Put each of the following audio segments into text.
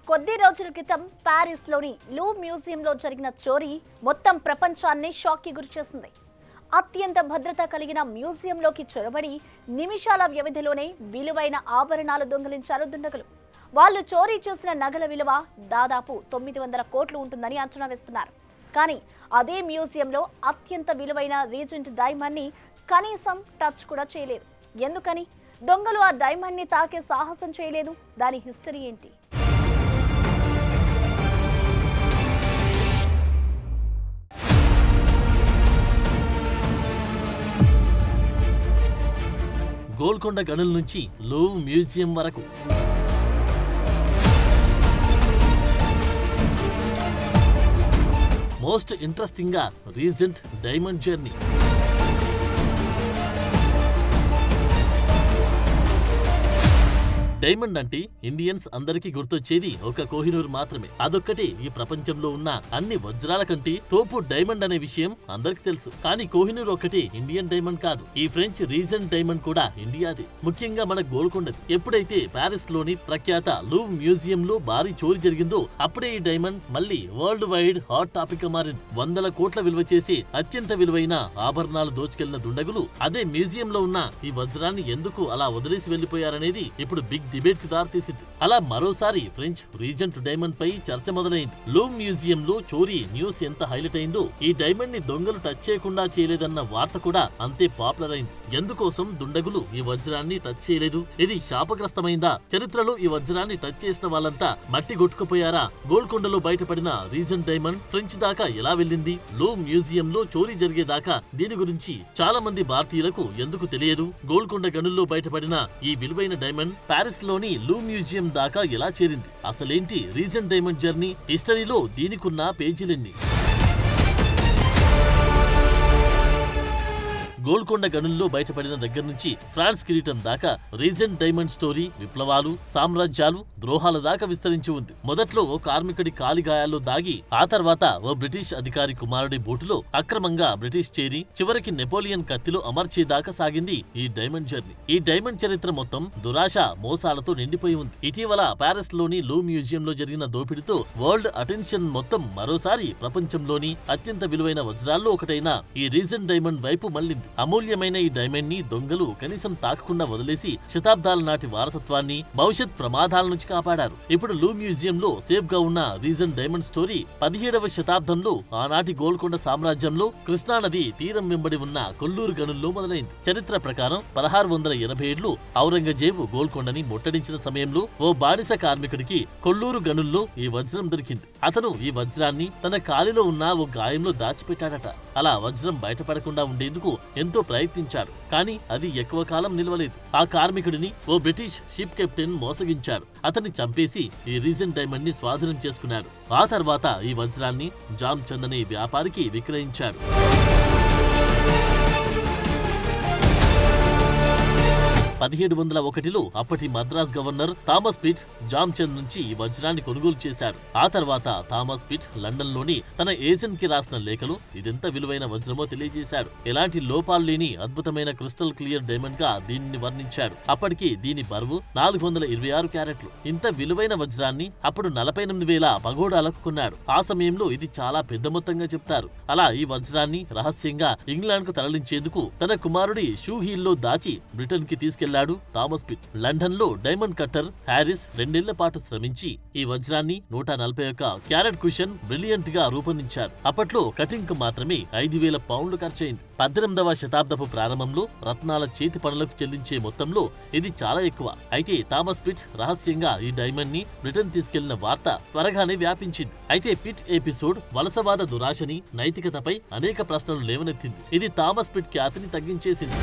కొద్ది రోజుల క్రితం ప్యారిస్లోని లూవ్ర్ మ్యూజియంలో జరిగిన చోరీ మొత్తం ప్రపంచాన్ని షాక్కి గురిచేసింది. అత్యంత భద్రత కలిగిన మ్యూజియంలోకి చొరబడి నిమిషాల వ్యవధిలోనే విలువైన ఆభరణాలు దొంగిలించారు దుండగులు. వాళ్ళు చోరీ చేసిన నగల విలువ దాదాపు 900 కోట్లు ఉంటుందని అంచనా వేస్తున్నారు. కానీ అదే మ్యూజియంలో అత్యంత విలువైన రీజెంట్ డైమండ్ని కనీసం టచ్ కూడా చేయలేదు. ఎందుకని దొంగలు ఆ డైమండ్ని తాకే సాహసం చేయలేదు? దాని హిస్టరీ ఏంటి? గోల్కొండ గనుల నుంచి లూవ్ర్ మ్యూజియం వరకు మోస్ట్ ఇంట్రెస్టింగ్ గా రీజెంట్ డైమండ్ జర్నీ. డైమండ్ అంటే ఇండియన్స్ అందరికీ గుర్తొచ్చేది ఒక కోహినూర్ మాత్రమే. అదొక్కటే ఈ ప్రపంచంలో ఉన్న అన్ని వజ్రాల కంటే తోపు డైమండ్ అనే విషయం అందరికి తెలుసు. కానీ కోహినూర్ ఒకటే ఇండియన్ డైమండ్ కాదు. ఈ ఫ్రెంచ్ రీజెంట్ డైమండ్ కూడా ఇండియాది, ముఖ్యంగా మన గోల్కొండది. ఎప్పుడైతే ప్యారిస్ లోని ప్రఖ్యాత లూవ్ర్ మ్యూజియం లో భారీ చోరీ జరిగిందో అప్పుడే ఈ డైమండ్ మళ్ళీ వరల్డ్ వైడ్ హాట్ టాపిక్ గా మారింది. 100 కోట్ల విలువ చేసి అత్యంత విలువైన ఆభరణాలు దోచుకెళ్లిన దుండగులు అదే మ్యూజియం లో ఉన్న ఈ వజ్రాన్ని ఎందుకు అలా వదిలేసి వెళ్లిపోయారనేది ఇప్పుడు బిగ్ డిబేట్ కి దారితీసింది. అలా మరోసారి ఫ్రెంచ్ రీజెంట్ డైమండ్ పై చర్చ మొదలైంది. లూవ్ర్ మ్యూజియం లో చోరీ న్యూస్ ఎంత హైలైట్ అయిందో ఈ డైమండ్ ని దొంగలు టచ్ చేయకుండా చేయలేదన్న వార్త కూడా అంతే పాపులర్ అయింది. ఎందుకోసం దుండగులు ఈ వజ్రాన్ని టచ్ చేయలేదు? ఇది శాపగ్రస్తమైందా? చరిత్రలో ఈ వజ్రాన్ని టచ్ చేసిన వాళ్ళంతా మట్టి కొట్టుకుపోయారా? గోల్కొండలో బయటపడిన రీజెంట్ డైమండ్ ఫ్రెంచ్ దాకా ఎలా వెళ్ళింది? లూవ్ర్ మ్యూజియం లో చోరీ జరిగేదాకా దీని గురించి చాలా మంది భారతీయులకు ఎందుకు తెలియదు? గోల్కొండ గనుల్లో బయటపడిన ఈ విలువైన డైమండ్ ప్యారిస్ లోని లూవ్ర్ మ్యూజియం దాకా ఎలా చేరింది? అసలేంటి రీజెంట్ డైమండ్ జర్నీ? హిస్టరీలో దీనికున్న పేజీలెన్ని? గోల్కొండ గనుల్లో బయటపడిన దగ్గర నుంచి ఫ్రాన్స్ కిరీటం దాకా రీజెంట్ డైమండ్ స్టోరీ విప్లవాలు, సామ్రాజ్యాలు, ద్రోహాల దాకా విస్తరించి ఉంది. మొదట్లో ఓ కార్మికుడి కాలి గాయాల్లో దాగి ఆ తర్వాత ఓ బ్రిటిష్ అధికారి కుమారుడి బోటులో అక్రమంగా బ్రిటిష్ చేరి చివరికి నెపోలియన్ కత్తిలో అమర్చేదాకా సాగింది ఈ డైమండ్ జర్నీ. ఈ డైమండ్ చరిత్ర మొత్తం దురాశ, మోసాలతో నిండిపోయి ఉంది. ఇటీవల ప్యారిస్ లోని లూవ్ర్ మ్యూజియం లో జరిగిన దోపిడితో వరల్డ్ అటెన్షన్ మొత్తం మరోసారి ప్రపంచంలోని అత్యంత విలువైన వజ్రాల్లో ఒకటైన ఈ రీజెంట్ డైమండ్ వైపు మళ్లింది. అమూల్యమైన ఈ డైమండ్ ని దొంగలు కనీసం తాకకుండా వదిలేసి శతాబ్దాల నాటి వారసత్వాన్ని, భవిష్యత్ ప్రమాదాల నుంచి కాపాడారు. ఇప్పుడు లూవ్ర్ మ్యూజియం లో సేఫ్ గా ఉన్న రీజెంట్ డైమండ్ స్టోరీ 17వ శతాబ్దంలో ఆనాటి గోల్కొండ సామ్రాజ్యంలో కృష్ణానది తీరం వెంబడి ఉన్న కొల్లూరు గనుల్లో మొదలైంది. చరిత్ర ప్రకారం 1687లో ఔరంగజేబు గోల్కొండని ముట్టడించిన సమయంలో ఓ బానిస కార్మికుడికి కొల్లూరు గనుల్లో ఈ వజ్రం దొరికింది. అతను ఈ వజ్రాన్ని తన కాలిలో ఉన్న ఓ గాయంలో దాచిపెట్టాడట. అలా వజ్రం బయటపడకుండా ఉండేందుకు ఎంతో ప్రయత్నించాడు, కానీ అది ఎక్కువ కాలం నిలవలేదు. ఆ కార్మికుడిని ఓ బ్రిటిష్ షిప్ కెప్టెన్ మోసగించాడు. అతన్ని చంపేసి ఈ రీజెంట్ డైమండ్ ని స్వాధీనం చేసుకున్నాడు. ఆ తర్వాత ఈ వజ్రాన్ని జామ్ చంద్ అనే వ్యాపారికి విక్రయించాడు. 1701లో అప్పటి Madras governor Thomas Pitt Jam Chand నుంచి ఈ వజ్రాన్ని కొనుగోలు చేశాడు. ఆ తర్వాత థామస్ పిట్ లండన్ లోని తన ఏజెంట్ కి రాసిన లేఖలో ఇదెంత విలువైన వజ్రమో తెలియజేశాడు. ఎలాంటి లోపాలు లేని అద్భుతమైన క్రిస్టల్ క్లియర్ డైమండ్ గా దీనిని వర్ణించాడు. అప్పటికి దీని బరువు 426 క్యారెట్లు. ఇంత విలువైన వజ్రాన్ని అప్పుడు 48,000 పగోడాలకు కొన్నాడు. ఆ సమయంలో ఇది చాలా పెద్ద మొత్తంగా చెప్తారు. అలా ఈ వజ్రాన్ని రహస్యంగా ఇంగ్లాండ్ కు తరలించేందుకు తన కుమారుడి షూ హీల్ లో దాచి బ్రిటన్ కి తీసుకెళ్లాడు థామస్ పిట్. లండన్ లో డైమండ్ కట్టర్ హ్యారిస్ 2 ఏళ్ల పాటు శ్రమించి ఈ వజ్రాన్ని 141 క్యారెట్ కుషన్ బ్రిలియంట్ గా రూపొందించారు. అప్పట్లో కటింగ్ కు మాత్రమే 5,000 పౌండ్లు ఖర్చయింది. 18వ శతాబ్దపు ప్రారంభంలో రత్నాల చేతి పనులకు చెల్లించే మొత్తంలో ఇది చాలా ఎక్కువ. అయితే థామస్ పిట్ రహస్యంగా ఈ డైమండ్ ని బ్రిటన్ తీసుకెళ్లిన వార్త త్వరగానే వ్యాపించింది. అయితే పిట్ ఎపిసోడ్ వలసవాద దురాశని, నైతికతపై అనేక ప్రశ్నలు లేవనెత్తింది. ఇది థామస్ పిట్ ఖ్యాతిని తగ్గించేసింది.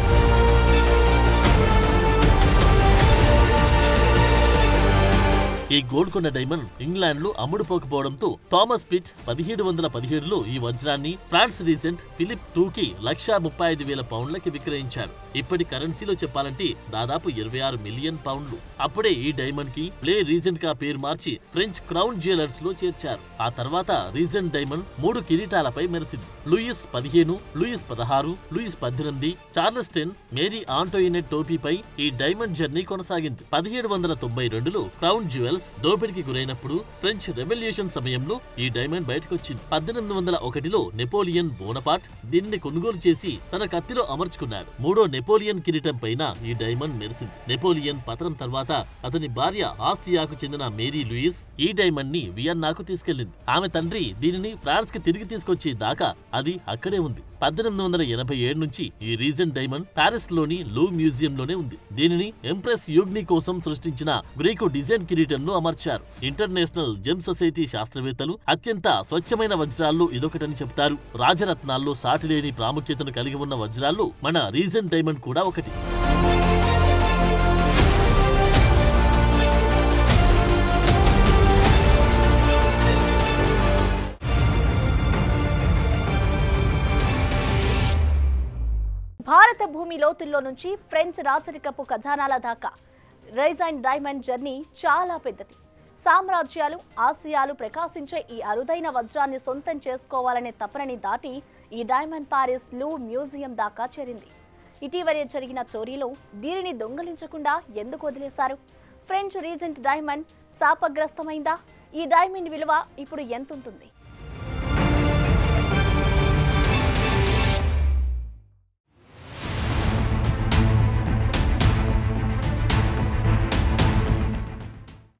ఈ గోల్కొండ డైమండ్ ఇంగ్లాండ్ లో అమ్ముడుపోకపోవడంతో థామస్ పిట్ 1717లో ఈ వజ్రాన్ని ఫ్రాన్స్ రీజెంట్ ఫిలిప్ II 1,35,000 పౌండ్లకి విక్రయించాడు. ఇప్పటి కరెన్సీలో చెప్పాలంటే దాదాపు 26 మిలియన్ పౌండ్లు. అప్పుడే ఈ డైమండ్ కి ప్లే రీజెంట్ గా పేరు మార్చి ఫ్రెంచ్ క్రౌన్ జ్యువెలర్స్ లో చేర్చారు. ఆ తర్వాత రీజెంట్ డైమండ్ 3 కిరీటాలపై మెరిసింది. Louis 15, Louis 16, Louis 18, Charles 10, Marie Antoinette టోపీపై ఈ డైమండ్ జర్నీ కొనసాగింది. 1792లో క్రౌన్ జ్యువెల్స్ చార్లెస్ దోపిడికి గురైనప్పుడు ఫ్రెంచ్ రెవల్యూషన్ సమయంలో ఈ డైమండ్ బయటకొచ్చింది. 1801లో నెపోలియన్ బోనపార్ట్ దీనిని కొనుగోలు చేసి తన కత్తిలో అమర్చుకున్నాడు. మూడో నెపోలియన్ కిరీటం పైన ఈ డైమండ్ మెరిసింది. నెపోలియన్ పతనం తర్వాత అతని భార్య ఆస్ట్రియాకు చెందిన మేరీ లూయిస్ ఈ డైమండ్ ని వియన్నాకు తీసుకెళ్లింది. ఆమె తండ్రి దీనిని ఫ్రాన్స్ కి తిరిగి తీసుకొచ్చే దాకా అది అక్కడే ఉంది. 1887 నుంచి ఈ రీజెంట్ డైమండ్ పారిస్ లోని లూవ్ మ్యూజియం లోనే ఉంది. దీనిని ఎంప్రెస్ యూగ్ని కోసం సృష్టించిన గ్రీకు డిజైన్ కిరీటంలో అమర్చారు. ఇంటర్నేషనల్ జెమ్ సొసైటీ శాస్త్రవేత్తలు అత్యంత స్వచ్ఛమైన వజ్రాల్లో ఇదొకటని చెబుతారు. రాజరత్నాల్లో సాటిలేని ప్రాముఖ్యతను కలిగి ఉన్న వజ్రాల్లో మన రీజెంట్ డైమండ్ కూడా ఒకటి. భారత భూమి లోతుల్లో నుంచి ఫ్రెంచ్ రాచరికపు ఖజానాల దాకా రైజైన్ డైమండ్ జర్నీ చాలా పెద్దది. సామ్రాజ్యాలు, ఆసియాలు ప్రకాశించే ఈ అరుదైన వజ్రాన్ని సొంతం చేసుకోవాలనే తపనని దాటి ఈ డైమండ్ పారిస్ లూవ్ మ్యూజియం దాకా చేరింది. ఇటీవలే జరిగిన చోరీలో దీనిని దొంగలించకుండా ఎందుకు వదిలేశారు? ఫ్రెంచ్ రీజెంట్ డైమండ్ శాపగ్రస్తమైందా? ఈ డైమండ్ విలువ ఇప్పుడు ఎంతుంటుంది?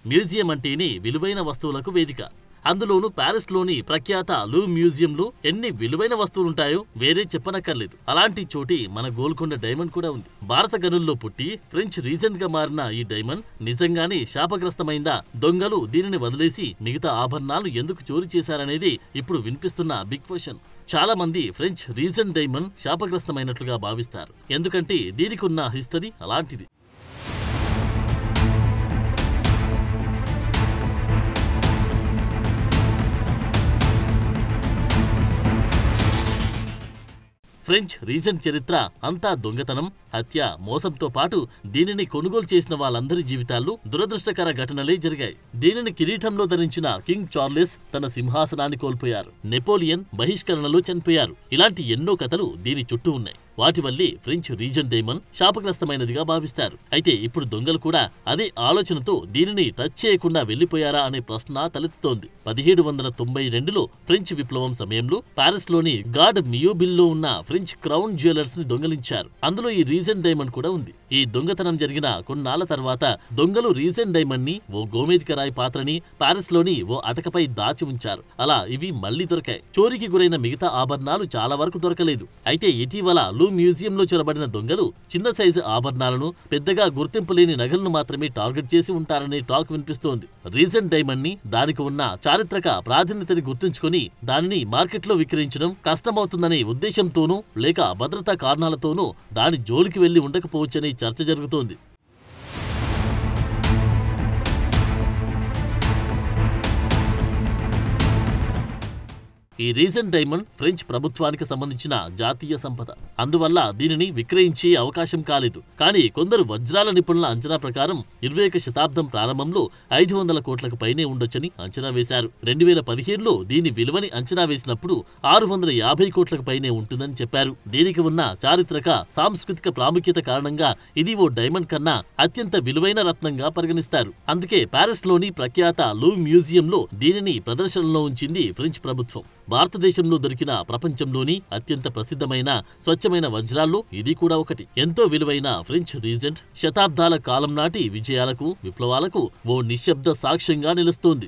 మ్యూజియం అంటేనే విలువైన వస్తువులకు వేదిక. అందులోనూ పారిస్లోని ప్రఖ్యాత లూవ్ మ్యూజియంలో ఎన్ని విలువైన వస్తువులుంటాయో వేరే చెప్పనక్కర్లేదు. అలాంటి చోటి మన గోల్కొండ డైమండ్ కూడా ఉంది. భారత గనుల్లో పుట్టి ఫ్రెంచ్ రీజెంట్ గా మారిన ఈ డైమండ్ నిజంగానే శాపగ్రస్తమైందా? దొంగలు దీనిని వదిలేసి మిగతా ఆభరణాలు ఎందుకు చోరీ చేశారనేది ఇప్పుడు వినిపిస్తున్న బిగ్ క్వశ్చన్. చాలా మంది ఫ్రెంచ్ రీజెంట్ డైమండ్ శాపగ్రస్తమైనట్లుగా భావిస్తారు. ఎందుకంటే దీనికి ఉన్న హిస్టరీ అలాంటిది. ఫ్రెంచ్ రీజెంట్ చరిత్ర అంతా దొంగతనం, హత్య, మోసంతో పాటు దీనిని కొనుగోలు చేసిన వాళ్ళందరి జీవితాల్లో దురదృష్టకర ఘటనలే జరిగాయి. దీనిని కిరీటంలో ధరించిన కింగ్ చార్లెస్ తన సింహాసనాన్ని కోల్పోయారు. నెపోలియన్ బహిష్కరణలో చనిపోయారు. ఇలాంటి ఎన్నో కథలు దీని చుట్టూ ఉన్నాయి. వాటి వల్లే ఫ్రెంచ్ రీజెంట్ డైమండ్ శాపగ్రస్తమైనదిగా భావిస్తారు. అయితే ఇప్పుడు దొంగలు కూడా అదే ఆలోచనతో దీనిని టచ్ చేయకుండా వెళ్లిపోయారా అనే ప్రశ్న తలెత్తుతోంది. 1792లో ఫ్రెంచ్ విప్లవం సమయంలో పారిస్లోని గార్డ్ మియోబిల్లో ఉన్న ఫ్రెంచ్ క్రౌన్ జ్యువెలర్స్ ని దొంగలించారు. అందులో ఈ రీజెంట్ డైమండ్ కూడా ఉంది. ఈ దొంగతనం జరిగిన కొన్నాళ్ల తర్వాత దొంగలు రీజెంట్ డైమండ్ ని, ఓ గోమేధిక రాయి పాత్రని పారిస్లోని ఓ అటకపై దాచి ఉంచారు. అలా ఇవి మళ్లీ దొరికాయి. చోరీకి గురైన మిగతా ఆభరణాలు చాలా వరకు దొరకలేదు. అయితే ఇటీవల మ్యూజియంలో చొరబడిన దొంగలు చిన్న సైజు ఆభరణాలను, పెద్దగా గుర్తింపు లేని నగలను మాత్రమే టార్గెట్ చేసి ఉంటారనే టాక్ వినిపిస్తోంది. రీజెంట్ డైమండ్ ని, దానికి ఉన్న చారిత్రక ప్రాధాన్యతని గుర్తుంచుకొని దానిని మార్కెట్లో విక్రయించడం కష్టమవుతుందనే ఉద్దేశంతోనూ లేక భద్రతా కారణాలతోనూ దాని జోలికి వెళ్లి ఉండకపోవచ్చనే చర్చ జరుగుతోంది. ఈ రీజెంట్ డైమండ్ ఫ్రెంచ్ ప్రభుత్వానికి సంబంధించిన జాతీయ సంపద. అందువల్ల దీనిని విక్రయించే అవకాశం కాలేదు. కానీ కొందరు వజ్రాల నిపుణుల అంచనా ప్రకారం 21వ శతాబ్దం ప్రారంభంలో 500 కోట్లకు పైనే ఉండొచ్చని అంచనా వేశారు. 2015లో దీని విలువని అంచనా వేసినప్పుడు 650 కోట్లకు పైనే ఉంటుందని చెప్పారు. దీనికి ఉన్న చారిత్రక, సాంస్కృతిక ప్రాముఖ్యత కారణంగా ఇది ఓ డైమండ్ కన్నా అత్యంత విలువైన రత్నంగా పరిగణిస్తారు. అందుకే పారిస్లోని ప్రఖ్యాత లూవ్ మ్యూజియంలో దీనిని ప్రదర్శనలో ఉంచింది ఫ్రెంచ్ ప్రభుత్వం. భారతదేశంలో దొరికిన ప్రపంచంలోని అత్యంత ప్రసిద్ధమైన స్వచ్ఛమైన వజ్రాల్లో ఇది కూడా ఒకటి. ఎంతో విలువైన ఫ్రెంచ్ రీజెంట్ శతాబ్దాల కాలం నాటి విజయాలకు, విప్లవాలకు ఓ నిశ్శబ్ద సాక్ష్యంగా నిలుస్తోంది.